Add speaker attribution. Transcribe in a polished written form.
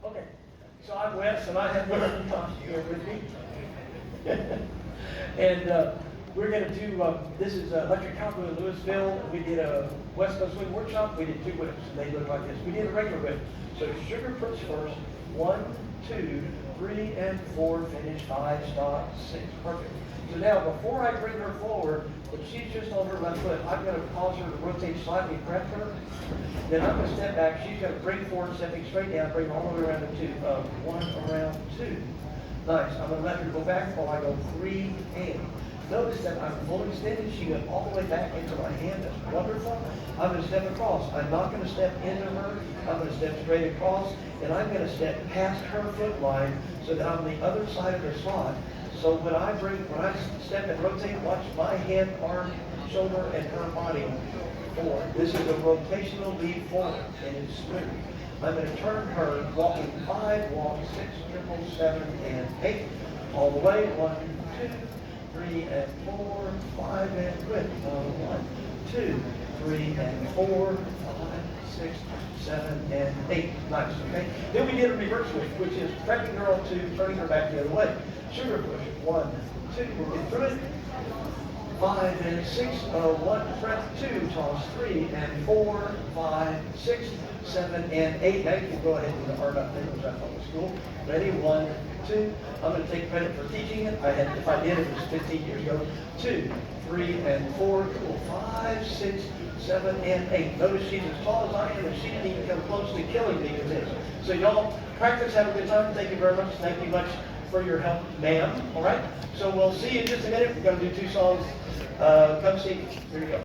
Speaker 1: Okay, so I'm Wes, and I have William Thompson here with me. And we're going to do, this is Electric Cowboy in Louisville. We did a West Coast Swing workshop. We did 2 whips, and they look like this. We did a regular whip. So sugar puts first, 1, 2, 3, and 4, finish, 5, stop, 6. Perfect. So now, before I bring her forward, if she's just on her left foot, I'm going to cause her to rotate slightly, prep her. Then I'm going to step back. She's going to bring forward, stepping straight down, bring all the way around to 2. 1 around 2. Nice. I'm going to let her go back while I go 3 and. Notice that I'm fully extended. She went all the way back into my hand. That's wonderful. I'm going to step across. I'm not going to step into her. I'm going to step straight across, and I'm going to step past her foot line so that I'm on the other side of her slot. So when I step and rotate, watch my head, arm, shoulder, and her body forward. This is a rotational lead forward, and it's smooth. I'm going to turn her, walking 5, walk 6, triple, 7, and 8. All the way, 1, 2, 3, and 4, 5, and quit. 1, 2, 3, and 4, 5, 6, 7, and 8. Nice, okay? Then we did a reverse switch, which is prepping her on 2, turning her back the other way. Sugar push. 1, 2, we'll get through it. 5 and 6, 1, prep 2, toss 3 and 4, 5, 6, 7, and 8. Now you can go ahead and do the hard up things I thought was cool. Ready? 1, 2. I'm going to take credit for teaching it. If I did, it was 15 years ago. 2, 3, and 4. Cool. 5, 6, 7, and 8. Notice she's as tall as I am, and she didn't even come close to killing me with this. So y'all practice, have a good time. Thank you very much. Thank you much for your help, ma'am. All right. So we'll see you in just a minute. We're going to do 2 songs. Come see me. Here you go.